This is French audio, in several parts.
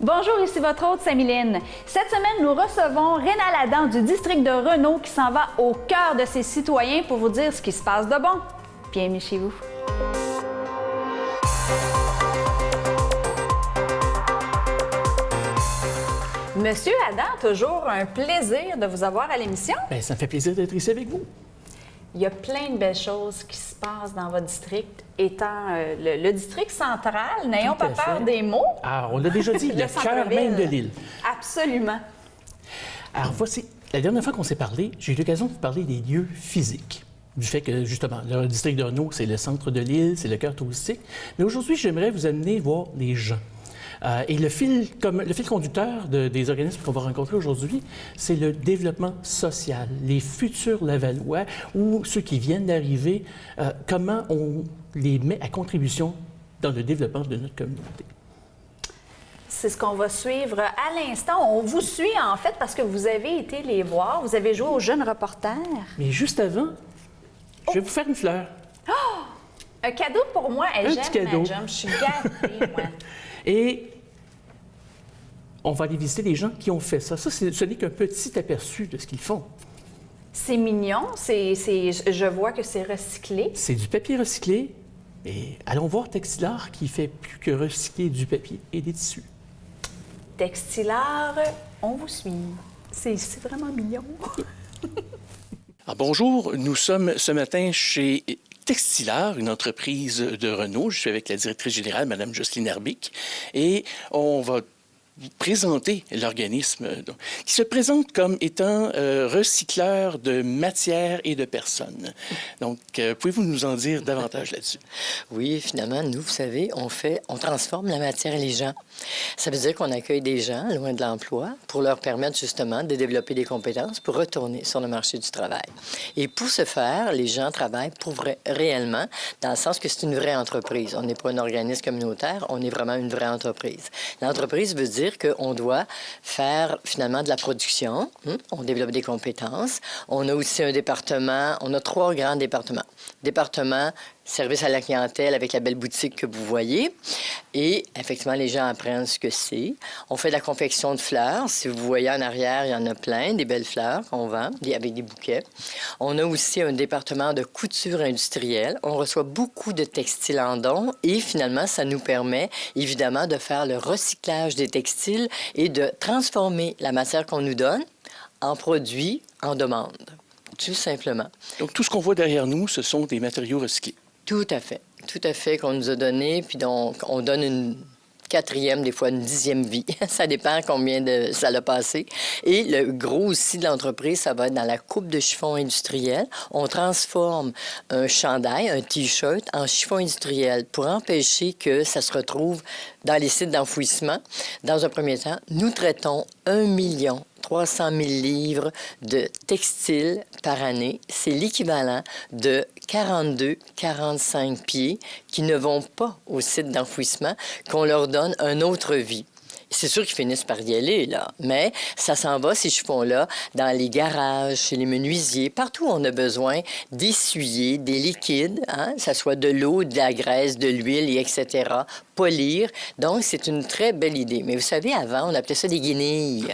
Bonjour, ici votre hôte Samiline. Cette semaine, nous recevons Rénal Adam du district de Renault qui s'en va au cœur de ses citoyens pour vous dire ce qui se passe de bon. Bienvenue chez vous. Monsieur Adam, toujours un plaisir de vous avoir à l'émission. Bien, ça me fait plaisir d'être ici avec vous. Il y a plein de belles choses qui se passent dans votre district, étant le district central. N'ayons pas peur des mots. Ah, on l'a déjà dit, le cœur même de l'île. Absolument. Alors, voici, la dernière fois qu'on s'est parlé, j'ai eu l'occasion de vous parler des lieux physiques. Du fait que, justement, le district de Renault, c'est le centre de l'île, c'est le cœur touristique. Mais aujourd'hui, j'aimerais vous amener voir les gens. Et le fil conducteur des organismes qu'on va rencontrer aujourd'hui, c'est le développement social, les futurs Lavallois ou ceux qui viennent d'arriver, comment on les met à contribution dans le développement de notre communauté. C'est ce qu'on va suivre à l'instant. On vous suit, en fait, parce que vous avez été les voir. Vous avez joué aux jeunes reporters. Mais juste avant, je vais vous faire une fleur. Oh! Un cadeau pour moi. Un petit cadeau. Je suis gâtée, moi. Et on va aller visiter les gens qui ont fait ça. Ce n'est qu'un petit aperçu de ce qu'ils font. C'est mignon. Je vois que c'est recyclé. C'est du papier recyclé. Et allons voir Textilart qui fait plus que recycler du papier et des tissus. Textilart, on vous suit. C'est vraiment mignon. Alors, bonjour, nous sommes ce matin chez Textilart, une entreprise de Renault. Je suis avec la directrice générale, Mme Jocelyne Herbic, et on va vous présenter l'organisme qui se présente comme étant recycleur de matières et de personnes. Donc, pouvez-vous nous en dire davantage là-dessus? Oui, finalement, nous, vous savez, on transforme la matière et les gens. Ça veut dire qu'on accueille des gens loin de l'emploi pour leur permettre justement de développer des compétences pour retourner sur le marché du travail. Et pour ce faire, les gens travaillent pour vrai, réellement, dans le sens que c'est une vraie entreprise. On n'est pas un organisme communautaire, on est vraiment une vraie entreprise. L'entreprise veut dire qu'on doit faire finalement de la production, on développe des compétences. On a aussi un département, on a 3 grands départements. Département service à la clientèle avec la belle boutique que vous voyez. Et effectivement, les gens apprennent ce que c'est. On fait de la confection de fleurs. Si vous voyez en arrière, il y en a plein, des belles fleurs qu'on vend avec des bouquets. On a aussi un département de couture industrielle. On reçoit beaucoup de textiles en don et finalement, ça nous permet évidemment de faire le recyclage des textiles et de transformer la matière qu'on nous donne en produits en demande. Tout simplement. Donc, tout ce qu'on voit derrière nous, ce sont des matériaux recyclés. Tout à fait, qu'on nous a donné, puis donc on donne une 4e, des fois une 10e vie. Ça dépend combien de ça l'a passé. Et le gros aussi de l'entreprise, ça va être dans la coupe de chiffon industriel. On transforme un chandail, un T-shirt en chiffon industriel pour empêcher que ça se retrouve dans les sites d'enfouissement. Dans un premier temps, nous traitons 1 300 000 livres de textiles par année. C'est l'équivalent de 42-45 pieds qui ne vont pas au site d'enfouissement, qu'on leur donne une autre vie. C'est sûr qu'ils finissent par y aller, là, mais ça s'en va, ces chiffons-là, dans les garages, chez les menuisiers, partout où on a besoin d'essuyer des liquides, que ce soit de l'eau, de la graisse, de l'huile, et etc., polir. Donc, c'est une très belle idée. Mais vous savez, avant, on appelait ça des guenilles.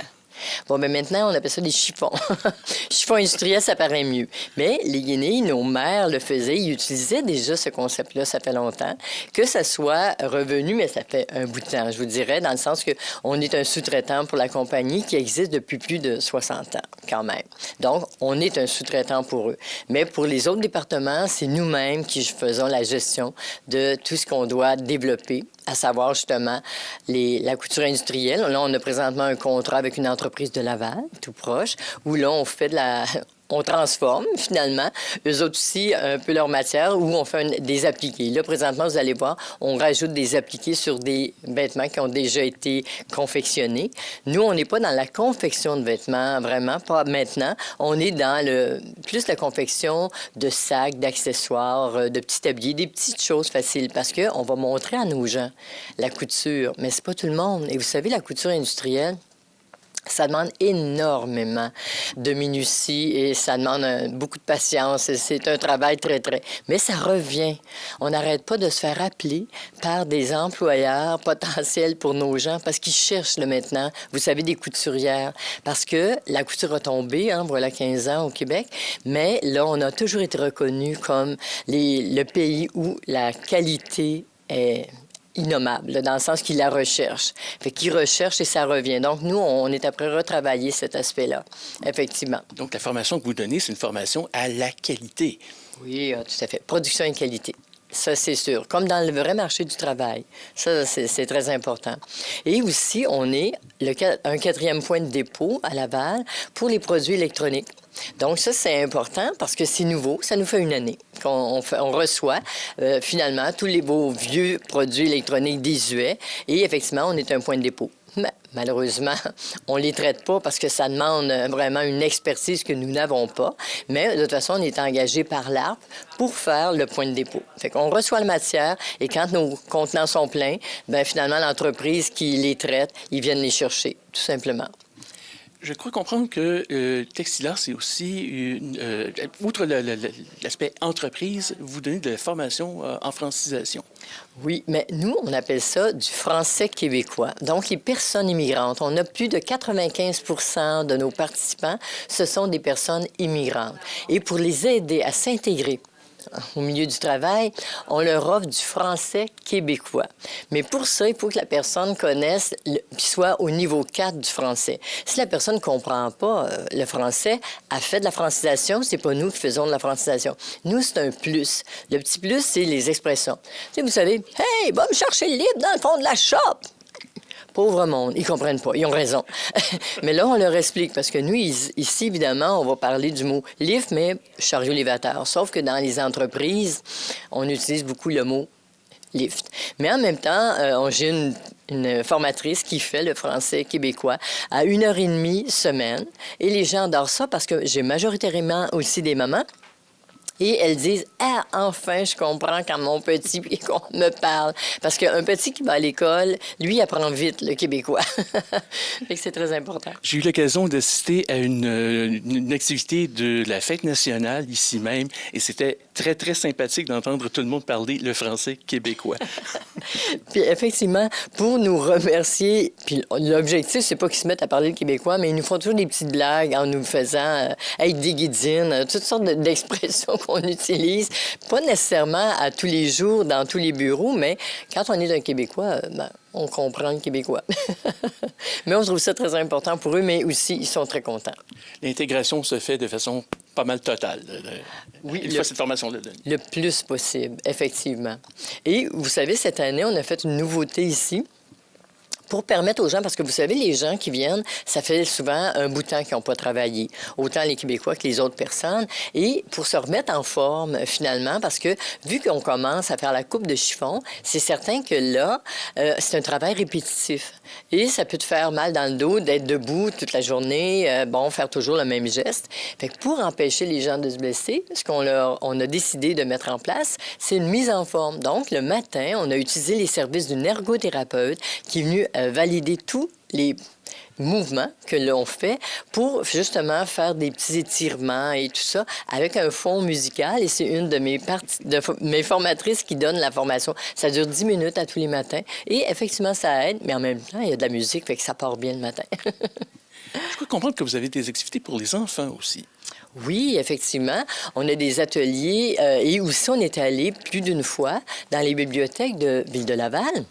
Bon, mais maintenant, on appelle ça des chiffons. Chiffons industriels, ça paraît mieux. Mais les guenilles, nos mères le faisaient. Ils utilisaient déjà ce concept-là, ça fait longtemps. Que ça soit revenu, mais ça fait un bout de temps, je vous dirais, dans le sens qu'on est un sous-traitant pour la compagnie qui existe depuis plus de 60 ans, quand même. Donc, on est un sous-traitant pour eux. Mais pour les autres départements, c'est nous-mêmes qui faisons la gestion de tout ce qu'on doit développer, à savoir justement la couture industrielle. Là, on a présentement un contrat avec une entreprise de Laval, tout proche, où là, on fait on transforme, finalement, eux autres aussi, un peu leur matière, où on fait des appliqués. Là, présentement, vous allez voir, on rajoute des appliqués sur des vêtements qui ont déjà été confectionnés. Nous, on n'est pas dans la confection de vêtements, vraiment, pas maintenant. On est dans plus la confection de sacs, d'accessoires, de petits tabliers, des petites choses faciles, parce qu'on va montrer à nos gens la couture. Mais c'est pas tout le monde. Et vous savez, la couture industrielle, Ça demande énormément de minutie et ça demande beaucoup de patience. C'est un travail très... Mais ça revient. On n'arrête pas de se faire appeler par des employeurs potentiels pour nos gens parce qu'ils cherchent là, maintenant, vous savez, des couturières. Parce que la couture a tombé, voilà 15 ans au Québec, mais là, on a toujours été reconnu comme le pays où la qualité est innommable, là, dans le sens qu'il la recherche. Fait qu'il recherche et ça revient. Donc, nous, on est après retravailler cet aspect-là, effectivement. Donc, la formation que vous donnez, c'est une formation à la qualité. Oui, tout à fait. Production et qualité. Ça, c'est sûr. Comme dans le vrai marché du travail. Ça, c'est très important. Et aussi, on est un 4e point de dépôt à Laval pour les produits électroniques. Donc, ça, c'est important parce que c'est nouveau. Ça nous fait une année qu'on reçoit finalement tous les beaux vieux produits électroniques désuets. Et effectivement, on est un point de dépôt. Mais malheureusement, on ne les traite pas parce que ça demande vraiment une expertise que nous n'avons pas. Mais de toute façon, on est engagé par l'ARP pour faire le point de dépôt. Fait qu'on reçoit la matière et quand nos contenants sont pleins, bien finalement, l'entreprise qui les traite, ils viennent les chercher, tout simplement. Je crois comprendre que Textila, c'est aussi, outre l'aspect entreprise, vous donnez de la formation en francisation. Oui, mais nous, on appelle ça du français québécois. Donc, les personnes immigrantes. On a plus de 95 de nos participants, ce sont des personnes immigrantes. Et pour les aider à s'intégrer au milieu du travail, on leur offre du français québécois. Mais pour ça, il faut que la personne connaisse, puis soit au niveau 4 du français. Si la personne ne comprend pas le français, elle fait de la francisation, c'est pas nous qui faisons de la francisation. Nous, c'est un plus. Le petit plus, c'est les expressions. Tu sais, vous savez, « Hey, va me chercher le livre dans le fond de la shop! » Pauvre monde, ils comprennent pas, ils ont raison. Mais là, on leur explique, parce que nous, ici, évidemment, on va parler du mot « lift », mais chariot élévateur. Sauf que dans les entreprises, on utilise beaucoup le mot « lift ». Mais en même temps, j'ai une formatrice qui fait le français québécois à 1h30 semaine. Et les gens adorent ça parce que j'ai majoritairement aussi des mamans. Et elles disent « Ah, enfin, je comprends quand mon petit me parle. » Parce qu'un petit qui va à l'école, lui, apprend vite le québécois. Fait que c'est très important. J'ai eu l'occasion d'assister à une activité de la Fête nationale ici même et c'était très, très sympathique d'entendre tout le monde parler le français québécois. Puis effectivement, pour nous remercier, puis l'objectif, c'est pas qu'ils se mettent à parler le québécois, mais ils nous font toujours des petites blagues en nous faisant être des guidines, toutes sortes d'expressions qu'on utilise, pas nécessairement à tous les jours dans tous les bureaux, mais quand on est un Québécois, on comprend le québécois. Mais on trouve ça très important pour eux, mais aussi, ils sont très contents. L'intégration se fait de façon pas mal totale. Oui, une fois cette formation-là donnée. Le plus possible, effectivement. Et vous savez, cette année, on a fait une nouveauté ici pour permettre aux gens, parce que vous savez, les gens qui viennent, ça fait souvent un bout de temps qu'ils n'ont pas travaillé, autant les Québécois que les autres personnes, et pour se remettre en forme, finalement, parce que vu qu'on commence à faire la coupe de chiffon, c'est certain que là, c'est un travail répétitif. Et ça peut te faire mal dans le dos d'être debout toute la journée, faire toujours le même geste. Fait que pour empêcher les gens de se blesser, ce qu'on a décidé de mettre en place, c'est une mise en forme. Donc, le matin, on a utilisé les services d'une ergothérapeute qui est venue valider tous les mouvements que l'on fait pour justement faire des petits étirements et tout ça avec un fond musical. Et c'est une de mes formatrices qui donne la formation. Ça dure 10 minutes à tous les matins. Et effectivement, ça aide, mais en même temps, il y a de la musique, fait que ça part bien le matin. Je peux comprendre que vous avez des activités pour les enfants aussi. Oui, effectivement. On a des ateliers et aussi on est allé plus d'une fois dans les bibliothèques de Ville de Laval.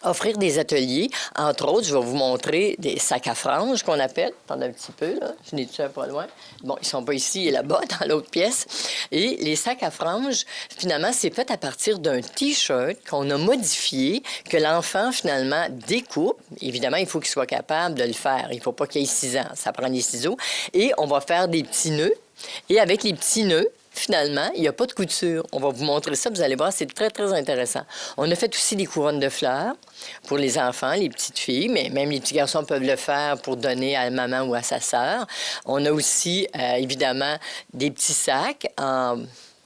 Offrir des ateliers. Entre autres, je vais vous montrer des sacs à franges qu'on appelle. Attendez un petit peu, là. Je n'ai un pas loin. Bon, ils sont pas ici et là-bas, dans l'autre pièce. Et les sacs à franges, finalement, c'est fait à partir d'un T-shirt qu'on a modifié, que l'enfant, finalement, découpe. Évidemment, il faut qu'il soit capable de le faire. Il faut pas qu'il ait 6 ans. Ça prend des ciseaux. Et on va faire des petits nœuds. Et avec les petits nœuds, finalement, il n'y a pas de couture. On va vous montrer ça, vous allez voir, c'est très, très intéressant. On a fait aussi des couronnes de fleurs pour les enfants, les petites filles, mais même les petits garçons peuvent le faire pour donner à la maman ou à sa sœur. On a aussi, évidemment, des petits sacs en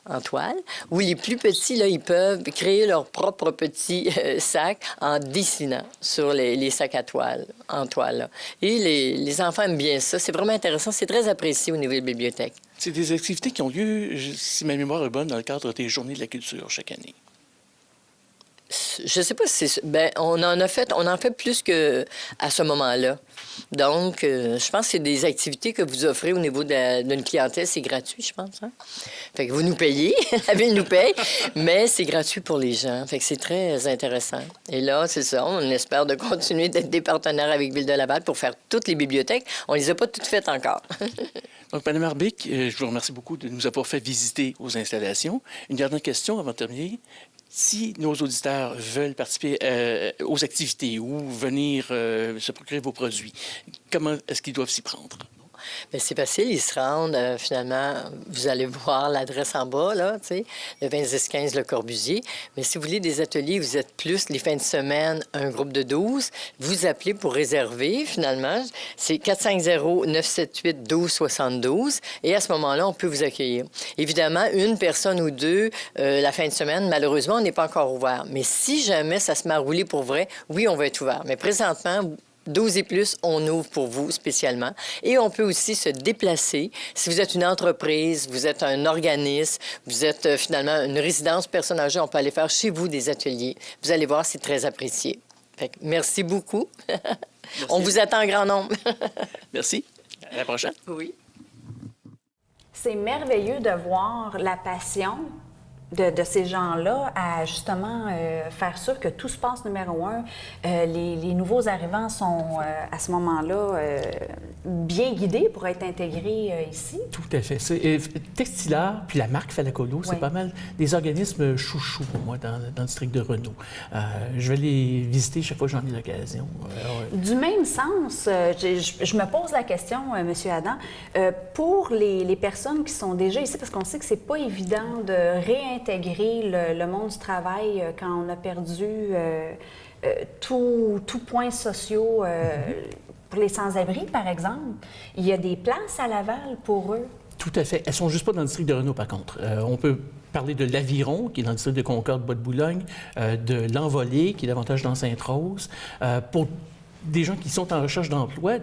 en toile, ou les plus petits, là, ils peuvent créer leur propre petit sac en dessinant sur les sacs à toile, en toile. Là. Et les enfants aiment bien ça. C'est vraiment intéressant. C'est très apprécié au niveau des bibliothèques. C'est des activités qui ont lieu, si ma mémoire est bonne, dans le cadre des Journées de la culture chaque année. Je sais pas si c'est... Bien, on en fait plus qu'à ce moment-là. Donc, je pense que c'est des activités que vous offrez au niveau d'une clientèle. C'est gratuit, je pense. Hein? Fait que vous nous payez, la ville nous paye, mais c'est gratuit pour les gens. Fait que c'est très intéressant. Et là, c'est ça, on espère de continuer d'être des partenaires avec Ville de Laval pour faire toutes les bibliothèques. On les a pas toutes faites encore. Donc, Mme Arbic, je vous remercie beaucoup de nous avoir fait visiter aux installations. Une dernière question avant de terminer. Si nos auditeurs veulent participer aux activités ou venir se procurer vos produits, comment est-ce qu'ils doivent s'y prendre? Bien, c'est facile, ils se rendent, finalement, vous allez voir l'adresse en bas, là, tu sais, le 2615 Le Corbusier. Mais si vous voulez des ateliers, vous êtes plus les fins de semaine, un groupe de 12, vous appelez pour réserver, finalement. C'est 450-978-1272 et à ce moment-là, on peut vous accueillir. Évidemment, une personne ou deux, la fin de semaine, malheureusement, on n'est pas encore ouvert. Mais si jamais ça se met à rouler pour vrai, oui, on va être ouvert. Mais présentement, 12 et plus, on ouvre pour vous spécialement. Et on peut aussi se déplacer. Si vous êtes une entreprise, vous êtes un organisme, vous êtes finalement une résidence personne âgée, on peut aller faire chez vous des ateliers. Vous allez voir, c'est très apprécié. Fait que merci beaucoup. Merci. On vous attend en grand nombre. Merci. À la prochaine. Oui. C'est merveilleux de voir la passion de ces gens-là à justement faire sûr que tout se passe numéro un. Les nouveaux arrivants sont à ce moment-là bien guidés pour être intégrés ici. Tout à fait. Textila, puis la marque Falacolo, c'est pas mal des organismes chouchous pour moi dans le district de Renault. Je vais les visiter chaque fois que j'en ai l'occasion. Du même sens, je me pose la question, M. Adam, pour les personnes qui sont déjà ici, parce qu'on sait que c'est pas évident de réintégrer le monde du travail quand on a perdu tous points sociaux pour les sans-abri, par exemple. Il y a des places à Laval pour eux. Tout à fait. Elles ne sont juste pas dans le district de Renault, par contre. On peut parler de l'Aviron, qui est dans le district de Concorde, Bois-de-Boulogne, de l'Envolée, qui est davantage dans Sainte-Rose. Pour des gens qui sont en recherche d'emploi,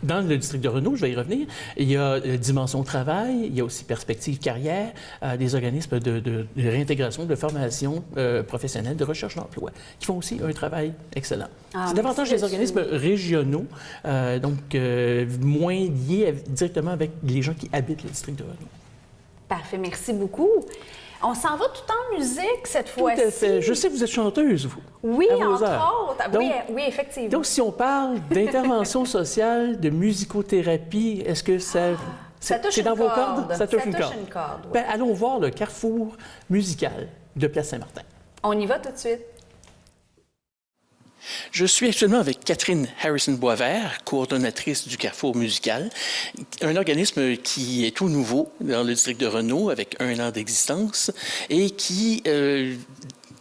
dans le district de Renault, je vais y revenir, il y a Dimension Travail, il y a aussi Perspective Carrière, des organismes de réintégration, de formation professionnelle, de recherche d'emploi, qui font aussi un travail excellent. C'est davantage des organismes régionaux, donc moins liés directement avec les gens qui habitent le district de Renault. Parfait, merci beaucoup. On s'en va tout en musique cette fois-ci. Tout à fait. Je sais que vous êtes chanteuse, vous. Oui, entre autres. Donc, oui, effectivement. Donc, si on parle d'intervention sociale, de musicothérapie, est-ce que ça... Ça touche c'est dans une vos corde. cordes? Ça touche une une corde. corde, oui. Bien, allons voir le carrefour musical de Place Saint-Martin. On y va tout de suite. Je suis actuellement avec Catherine Harrison-Boisvert, coordonnatrice du Carrefour musical, un organisme qui est tout nouveau dans le district de Renault, avec 1 an d'existence, et qui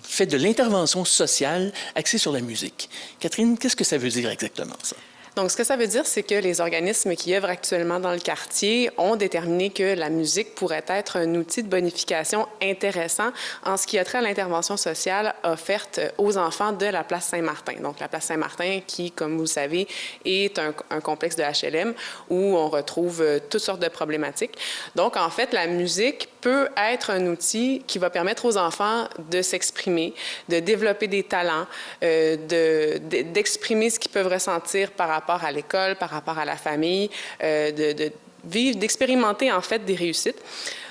fait de l'intervention sociale axée sur la musique. Catherine, qu'est-ce que ça veut dire exactement, ça? Donc, ce que ça veut dire, c'est que les organismes qui œuvrent actuellement dans le quartier ont déterminé que la musique pourrait être un outil de bonification intéressant en ce qui a trait à l'intervention sociale offerte aux enfants de la place Saint-Martin. Donc, la place Saint-Martin qui, comme vous le savez, est un complexe de HLM où on retrouve toutes sortes de problématiques. Donc, en fait, la musique peut être un outil qui va permettre aux enfants de s'exprimer, de développer des talents, d'exprimer ce qu'ils peuvent ressentir par rapport à l'école, par rapport à la famille, de vivre, d'expérimenter en fait des réussites.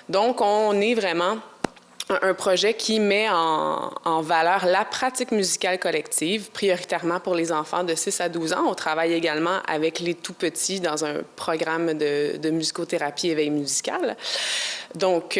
Donc, on est vraiment un projet qui met en valeur la pratique musicale collective, prioritairement pour les enfants de 6 à 12 ans. On travaille également avec les tout-petits dans un programme de musicothérapie éveil musical. Donc,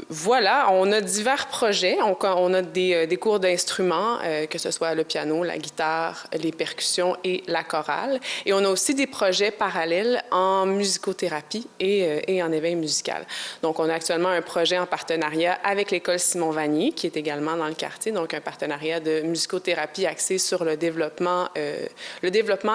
voilà, on a divers projets. On a des cours d'instruments, que ce soit le piano, la guitare, les percussions et la chorale. Et on a aussi des projets parallèles en musicothérapie et en éveil musical. Donc, on a actuellement un projet en partenariat avec l'école Simon-Vanier, qui est également dans le quartier, donc un partenariat de musicothérapie axé sur le développement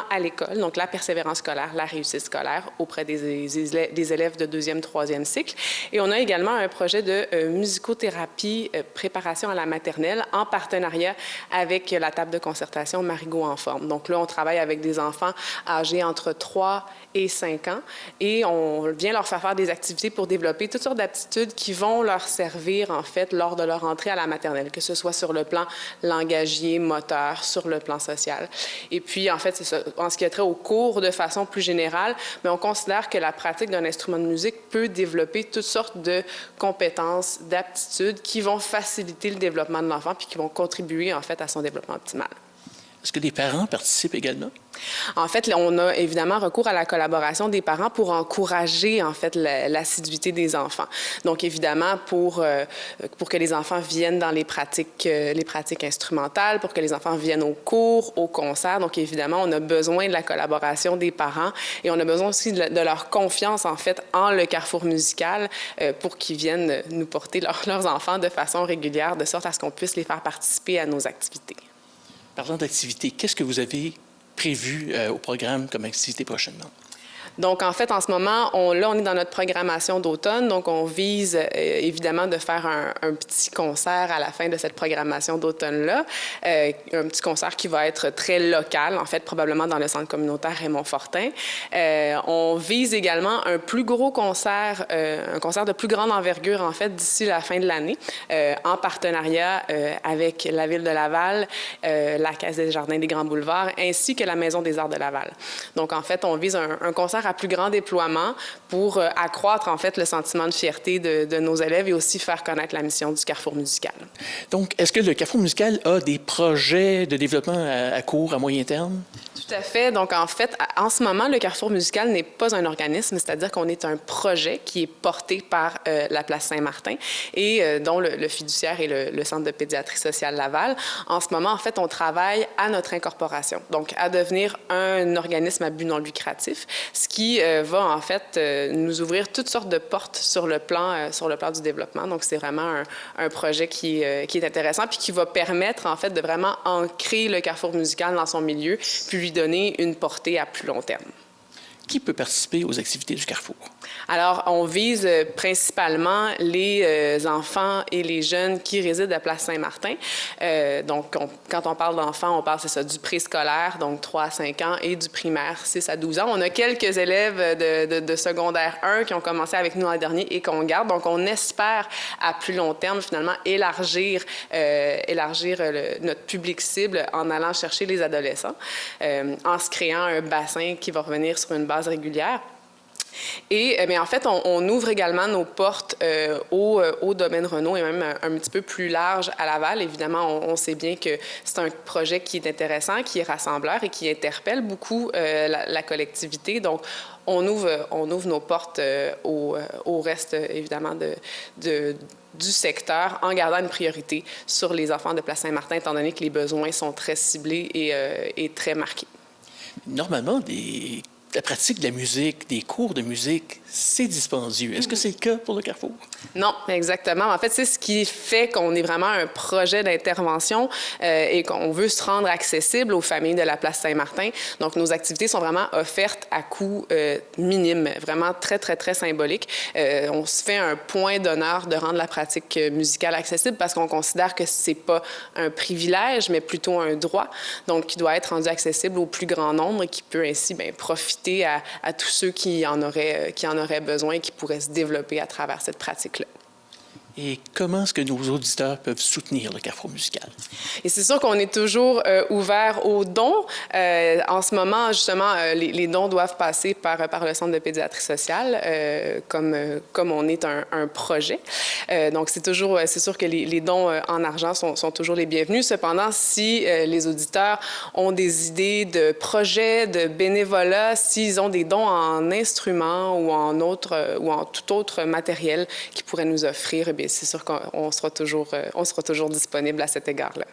à l'école, donc la persévérance scolaire, la réussite scolaire auprès des élèves de 2e, 3e cycle. Et on a également un projet de musicothérapie, préparation à la maternelle, en partenariat avec la table de concertation Marigot en forme. Donc là, on travaille avec des enfants âgés entre 3 et 5 ans et on vient leur faire des activités pour développer toutes sortes d'aptitudes qui vont leur servir, en fait, lors de leur entrée à la maternelle, que ce soit sur le plan langagier, moteur, sur le plan social. Et puis, en fait, c'est ça. En ce qui a trait au cours de façon plus générale, mais on considère que la pratique d'un instrument de musique peut développer toutes sortes de compétences, d'aptitudes qui vont faciliter le développement de l'enfant puis qui vont contribuer, en fait, à son développement optimal. Est-ce que les parents participent également? En fait, on a évidemment recours à la collaboration des parents pour encourager, en fait, l'assiduité des enfants. Donc, évidemment, pour que les enfants viennent dans les pratiques instrumentales, pour que les enfants viennent aux cours, aux concerts. Donc, évidemment, on a besoin de la collaboration des parents et on a besoin aussi de leur confiance, en fait, en le carrefour musical pour qu'ils viennent nous porter leurs enfants de façon régulière, de sorte à ce qu'on puisse les faire participer à nos activités. Parlant d'activités, qu'est-ce que vous avez prévu au programme comme activité prochainement? Donc, en fait, en ce moment, on est dans notre programmation d'automne. Donc, on vise évidemment de faire un petit concert à la fin de cette programmation d'automne-là. Un petit concert qui va être très local, en fait, probablement dans le centre communautaire Raymond-Fortin. On vise également un plus gros concert, un concert de plus grande envergure, en fait, d'ici la fin de l'année, en partenariat avec la Ville de Laval, la Caisse des Jardins des Grands Boulevards, ainsi que la Maison des Arts de Laval. Donc, en fait, on vise un concert à plus grand déploiement pour accroître, en fait, le sentiment de fierté de nos élèves et aussi faire connaître la mission du Carrefour musical. Donc, est-ce que le Carrefour musical a des projets de développement à court, à moyen terme? Tout à fait. Donc, en fait, en ce moment, le Carrefour musical n'est pas un organisme, c'est-à-dire qu'on est un projet qui est porté par la Place Saint-Martin et dont le fiduciaire est le Centre de pédiatrie sociale Laval. En ce moment, en fait, on travaille à notre incorporation, donc à devenir un organisme à but non lucratif, ce qui va, en fait, nous ouvrir toutes sortes de portes sur le plan du développement. Donc, c'est vraiment un projet qui est intéressant puis qui va permettre, en fait, de vraiment ancrer le Carrefour musical dans son milieu puis lui donner une portée à plus long terme. Qui peut participer aux activités du Carrefour? Alors, on vise principalement les enfants et les jeunes qui résident à Place Saint-Martin. Donc, quand on parle d'enfants, on parle, c'est ça, du préscolaire, donc 3 à 5 ans, et du primaire, 6 à 12 ans. On a quelques élèves de secondaire 1 qui ont commencé avec nous l'an dernier et qu'on garde. Donc, on espère, à plus long terme, finalement, élargir notre public cible en allant chercher les adolescents, en se créant un bassin qui va revenir sur une base régulière. Et bien, en fait, on ouvre également nos portes au domaine Renault et même un petit peu plus large à Laval. Évidemment, on sait bien que c'est un projet qui est intéressant, qui est rassembleur et qui interpelle beaucoup la collectivité. Donc, on ouvre nos portes au reste, évidemment, du secteur en gardant une priorité sur les enfants de Place Saint-Martin, étant donné que les besoins sont très ciblés et très marqués. Normalement, la pratique de la musique, des cours de musique, c'est dispendieux. Est-ce que c'est le cas pour le Carrefour? Non, exactement. En fait, c'est ce qui fait qu'on est vraiment un projet d'intervention et qu'on veut se rendre accessible aux familles de la Place Saint-Martin. Donc, nos activités sont vraiment offertes à coût minime, vraiment très, très, très symbolique. On se fait un point d'honneur de rendre la pratique musicale accessible parce qu'on considère que c'est pas un privilège, mais plutôt un droit, donc qui doit être rendu accessible au plus grand nombre et qui peut ainsi bien, profiter à tous ceux qui en auraient besoin et qui pourraient se développer à travers cette pratique-là. Et comment est-ce que nos auditeurs peuvent soutenir le Carrefour musical? Et c'est sûr qu'on est toujours ouvert aux dons. En ce moment, justement, les dons doivent passer par le Centre de pédiatrie sociale, comme on est un projet. Donc, c'est sûr que les dons en argent sont toujours les bienvenus. Cependant, si les auditeurs ont des idées de projets, de bénévolat, s'ils ont des dons en instruments ou en tout autre matériel qu'ils pourraient nous offrir, bien, c'est sûr qu'on sera toujours disponible à cet égard-là.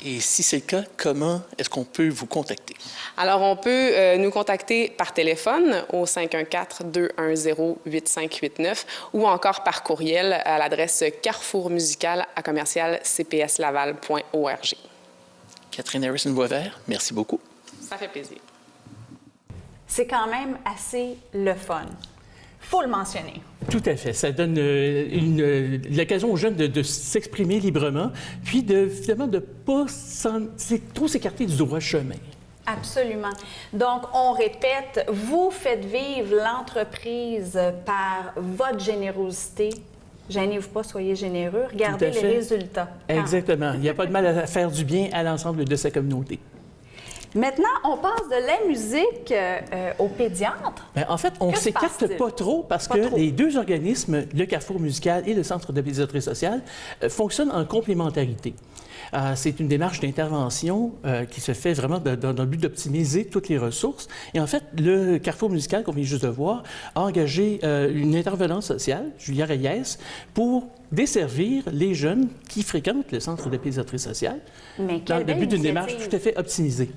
Et si c'est le cas, comment est-ce qu'on peut vous contacter? Alors, on peut nous contacter par téléphone au 514-210-8589 ou encore par courriel à l'adresse carrefourmusical@cpslaval.org. Catherine Harrison-Boisvert, merci beaucoup. Ça fait plaisir. C'est quand même assez le fun. Faut le mentionner. Tout à fait. Ça donne l'occasion aux jeunes de s'exprimer librement, puis finalement de ne pas trop s'écarter du droit chemin. Absolument. Donc, on répète, vous faites vivre l'entreprise par votre générosité. Gênez-vous pas, soyez généreux. Regardez les résultats. Exactement. Il n'y a pas de mal à faire du bien à l'ensemble de sa communauté. Maintenant, on passe de la musique au pédiatre. Bien, en fait, on ne s'écarte pas trop parce que les deux organismes, le Carrefour musical et le Centre de pédiatrie sociale, fonctionnent en complémentarité. C'est une démarche d'intervention qui se fait vraiment dans le but d'optimiser toutes les ressources. Et en fait, le Carrefour musical, qu'on vient juste de voir, a engagé une intervenante sociale, Julia Reyes, pour desservir les jeunes qui fréquentent le Centre de pédiatrie sociale dans le but d'une démarche tout à fait optimisée.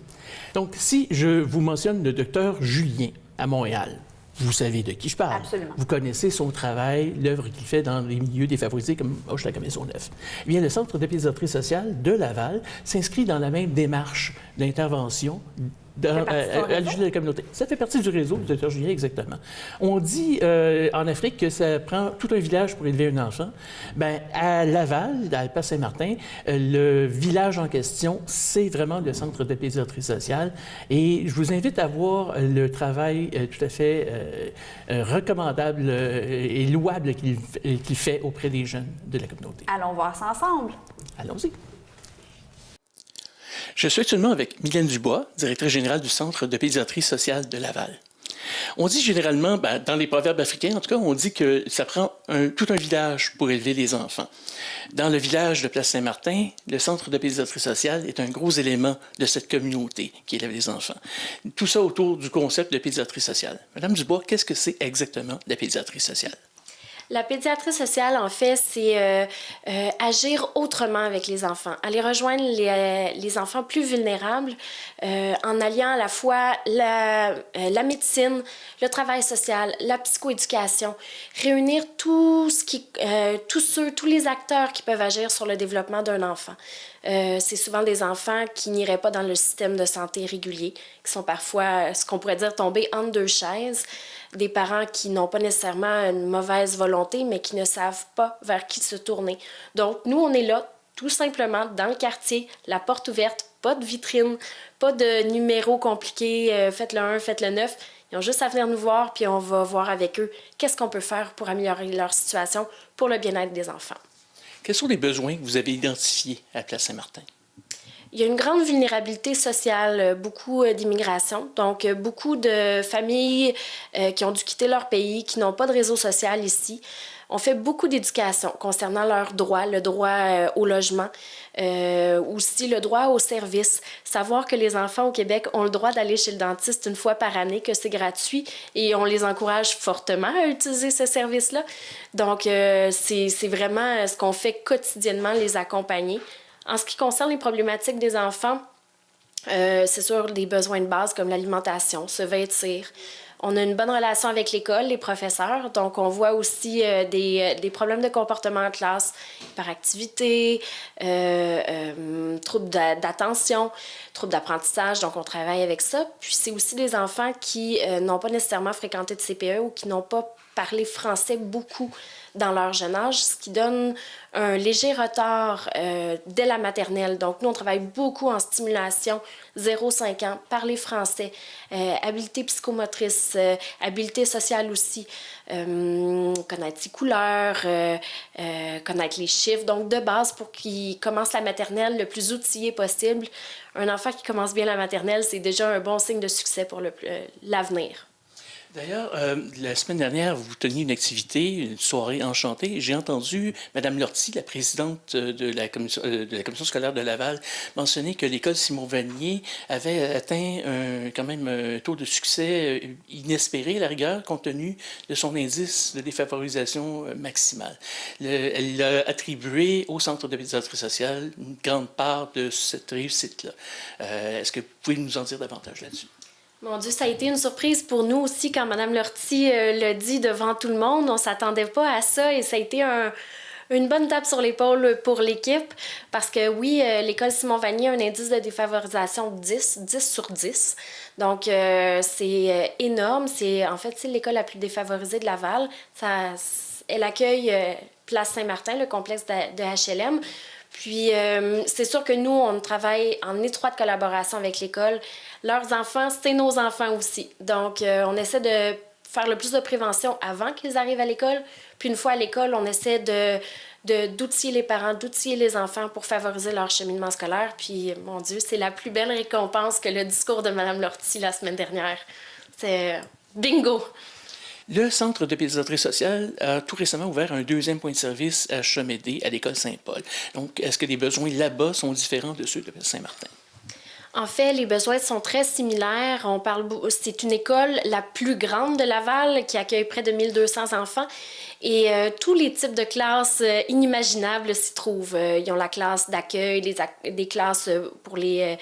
Donc, si je vous mentionne le docteur Julien à Montréal, vous savez de qui je parle. Absolument. Vous connaissez son travail, l'œuvre qu'il fait dans les milieux défavorisés comme Hochelaga-Maisonneuve. Eh bien, le Centre de pédiatrie sociale de Laval s'inscrit dans la même démarche d'intervention à l'échelle de la communauté. Ça fait partie du réseau du Dr Julien, exactement. On dit en Afrique que ça prend tout un village pour élever un enfant. Bien, à Laval, à Alpes-Saint-Martin, le village en question, c'est vraiment le Centre de pédiatrie sociale. Et je vous invite à voir le travail tout à fait recommandable et louable qu'il fait auprès des jeunes de la communauté. Allons voir ça ensemble. Allons-y. Je suis actuellement avec Mylène Dubois, directrice générale du Centre de pédiatrie sociale de Laval. On dit généralement, dans les proverbes africains, en tout cas, on dit que ça prend tout un village pour élever les enfants. Dans le village de Place-Saint-Martin, le Centre de pédiatrie sociale est un gros élément de cette communauté qui élève les enfants. Tout ça autour du concept de pédiatrie sociale. Madame Dubois, qu'est-ce que c'est exactement la pédiatrie sociale? La pédiatrie sociale, en fait, c'est agir autrement avec les enfants, aller rejoindre les enfants plus vulnérables en alliant à la fois la médecine, le travail social, la psychoéducation, réunir tous les acteurs qui peuvent agir sur le développement d'un enfant. C'est souvent des enfants qui n'iraient pas dans le système de santé régulier, qui sont parfois, ce qu'on pourrait dire, tombés entre deux chaises. Des parents qui n'ont pas nécessairement une mauvaise volonté, mais qui ne savent pas vers qui se tourner. Donc, nous, on est là, tout simplement, dans le quartier, la porte ouverte, pas de vitrine, pas de numéro compliqué, faites le 1, faites le 9. Ils ont juste à venir nous voir, puis on va voir avec eux qu'est-ce qu'on peut faire pour améliorer leur situation pour le bien-être des enfants. Quels sont les besoins que vous avez identifiés à Place-Saint-Martin? Il y a une grande vulnérabilité sociale, beaucoup d'immigration, donc beaucoup de familles qui ont dû quitter leur pays, qui n'ont pas de réseau social ici. On fait beaucoup d'éducation concernant leurs droits, le droit au logement, aussi le droit au service. Savoir que les enfants au Québec ont le droit d'aller chez le dentiste une fois par année, que c'est gratuit et on les encourage fortement à utiliser ce service-là. Donc, c'est vraiment ce qu'on fait quotidiennement, les accompagner. En ce qui concerne les problématiques des enfants, c'est sûr, les besoins de base comme l'alimentation, se vêtir. On a une bonne relation avec l'école, les professeurs, donc on voit aussi des problèmes de comportement en classe, hyperactivité, troubles d'attention, troubles d'apprentissage, donc on travaille avec ça. Puis c'est aussi des enfants qui n'ont pas nécessairement fréquenté de CPE ou qui n'ont pas parlé français beaucoup dans leur jeune âge, ce qui donne un léger retard dès la maternelle. Donc, nous, on travaille beaucoup en stimulation, 0-5 ans, parler français, habileté psychomotrice, habileté sociale aussi, connaître ses couleurs, connaître les chiffres. Donc, de base, pour qu'ils commencent la maternelle le plus outillé possible. Un enfant qui commence bien la maternelle, c'est déjà un bon signe de succès pour l'avenir. D'ailleurs, la semaine dernière, vous teniez une activité, une soirée enchantée. J'ai entendu Mme Lortie, la présidente de la commission scolaire de Laval, mentionner que l'école Simon-Vanier avait atteint quand même un taux de succès inespéré, à la rigueur, compte tenu de son indice de défavorisation maximale. Elle a attribué au Centre de pédiatrie sociale une grande part de cette réussite-là. Est-ce que vous pouvez nous en dire davantage là-dessus? Mon Dieu, ça a été une surprise pour nous aussi quand Mme Lortie l'a dit devant tout le monde. On ne s'attendait pas à ça et ça a été une bonne tape sur l'épaule pour l'équipe parce que oui, l'école Simon-Vanier a un indice de défavorisation de 10 sur 10. Donc, c'est énorme. En fait, c'est l'école la plus défavorisée de Laval. Elle accueille Place Saint-Martin, le complexe de HLM. Puis, c'est sûr que nous, on travaille en étroite collaboration avec l'école. Leurs enfants, c'est nos enfants aussi. Donc, on essaie de faire le plus de prévention avant qu'ils arrivent à l'école. Puis, une fois à l'école, on essaie d'outiller les parents, d'outiller les enfants pour favoriser leur cheminement scolaire. Puis, mon Dieu, c'est la plus belle récompense que le discours de Mme Lortie la semaine dernière. C'est bingo! Le Centre de pédiatrie sociale a tout récemment ouvert un 2e point de service à Chemédé, à l'école Saint-Paul. Donc, est-ce que les besoins là-bas sont différents de ceux de Saint-Martin? En fait, les besoins sont très similaires. C'est une école la plus grande de Laval qui accueille près de 1200 enfants et tous les types de classes inimaginables s'y trouvent. Ils ont la classe d'accueil, des classes pour les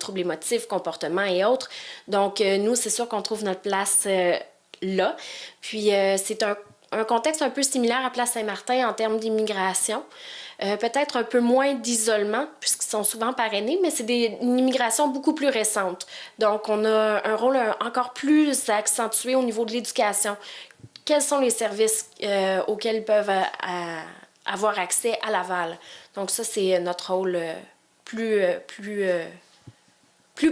troubles émotifs, comportements et autres. Donc, nous, c'est sûr qu'on trouve notre place là. Puis, c'est un contexte un peu similaire à Place Saint-Martin en termes d'immigration. Peut-être un peu moins d'isolement, puisqu'ils sont souvent parrainés, mais c'est une immigration beaucoup plus récente. Donc, on a un rôle encore plus accentué au niveau de l'éducation. Quels sont les services auxquels ils peuvent avoir accès à Laval? Donc, ça, c'est notre rôle plus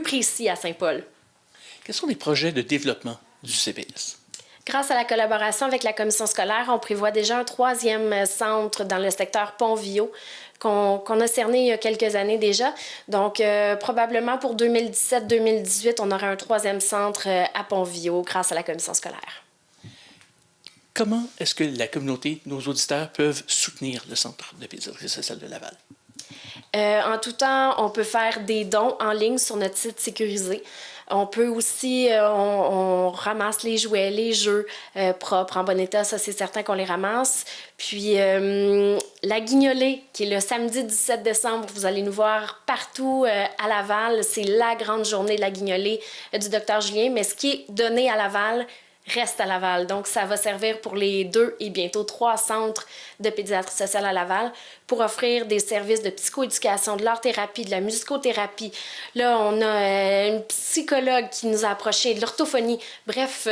précis à Saint-Paul. Quels sont les projets de développement du CPS? Grâce à la collaboration avec la commission scolaire, on prévoit déjà un 3e centre dans le secteur Pont-Viau qu'on a cerné il y a quelques années déjà. Donc, probablement pour 2017-2018, on aura un 3e centre à Pont-Viau grâce à la commission scolaire. Comment est-ce que la communauté, nos auditeurs, peuvent soutenir le Centre de pédiatrie sociale de Laval? En tout temps, on peut faire des dons en ligne sur notre site sécurisé. On peut aussi, on ramasse les jouets, les jeux propres, en bon état, ça c'est certain qu'on les ramasse. Puis la guignolée, qui est le samedi 17 décembre, vous allez nous voir partout à Laval. C'est la grande journée de la guignolée du Dr Julien, mais ce qui est donné à Laval reste à Laval. Donc, ça va servir pour les 2 et bientôt 3 centres de pédiatrie sociale à Laval pour offrir des services de psychoéducation, de l'art-thérapie, de la musicothérapie. Là, on a une psychologue qui nous a approchés, de l'orthophonie. Bref,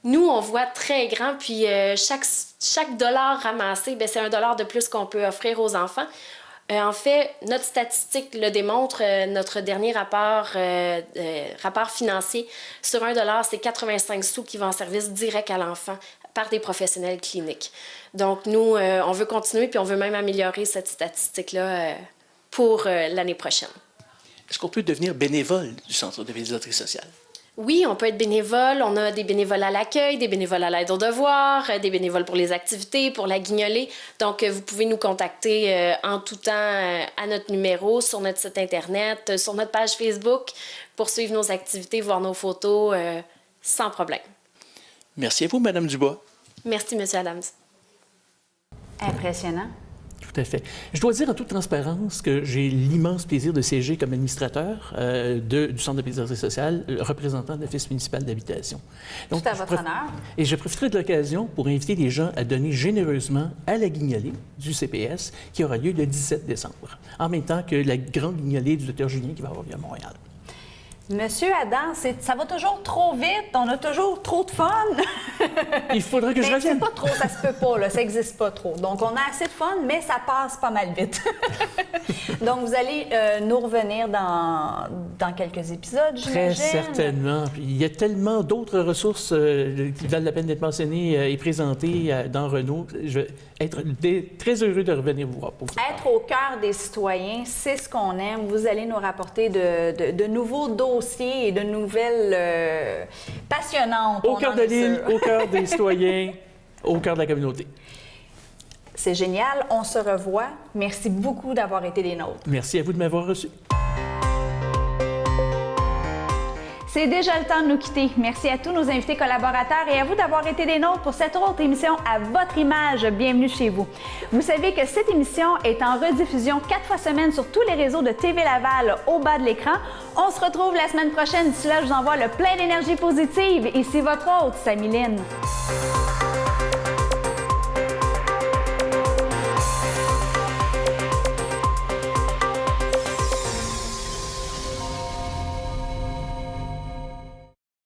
nous, on voit très grand, puis chaque dollar ramassé, bien, c'est un dollar de plus qu'on peut offrir aux enfants. En fait, notre statistique le démontre, notre dernier rapport financier, sur $1, c'est 85 sous qui vont en service direct à l'enfant par des professionnels cliniques. Donc, nous, on veut continuer, puis on veut même améliorer cette statistique-là pour l'année prochaine. Est-ce qu'on peut devenir bénévole du Centre de pédiatrie sociale? Oui, on peut être bénévole. On a des bénévoles à l'accueil, des bénévoles à l'aide aux devoirs, des bénévoles pour les activités, pour la guignolée. Donc, vous pouvez nous contacter en tout temps à notre numéro, sur notre site Internet, sur notre page Facebook, pour suivre nos activités, voir nos photos, sans problème. Merci à vous, Mme Dubois. Merci, M. Adams. Impressionnant. Tout à fait. Je dois dire en toute transparence que j'ai l'immense plaisir de siéger comme administrateur du Centre de pédiatrie sociale, représentant de l'Office municipal d'habitation. Donc, tout à votre honneur. Et je profiterai de l'occasion pour inviter les gens à donner généreusement à la guignolée du CPS qui aura lieu le 17 décembre, en même temps que la grande guignolée du Dr Julien qui va avoir lieu à Montréal. Monsieur Adam, ça va toujours trop vite, on a toujours trop de fun. Il faudra que je revienne. C'est pas trop, ça se peut pas, là, ça n'existe pas trop. Donc, on a assez de fun, mais ça passe pas mal vite. Donc, vous allez nous revenir dans quelques épisodes, j'imagine. Très certainement. Puis, il y a tellement d'autres ressources qui valent la peine d'être mentionnées et présentées dans Renault. Je vais être très heureux de revenir vous voir. Être au cœur des citoyens, c'est ce qu'on aime. Vous allez nous rapporter de nouveaux dossiers et de nouvelles passionnantes. Au cœur de l'île, au cœur des citoyens, au cœur de la communauté. C'est génial. On se revoit. Merci beaucoup d'avoir été des nôtres. Merci à vous de m'avoir reçu. C'est déjà le temps de nous quitter. Merci à tous nos invités collaborateurs et à vous d'avoir été des nôtres pour cette autre émission à votre image. Bienvenue chez vous. Vous savez que cette émission est en rediffusion 4 fois semaine sur tous les réseaux de TV Laval au bas de l'écran. On se retrouve la semaine prochaine. D'ici là, je vous envoie le plein d'énergie positive. Ici votre hôte, Samy Lynn.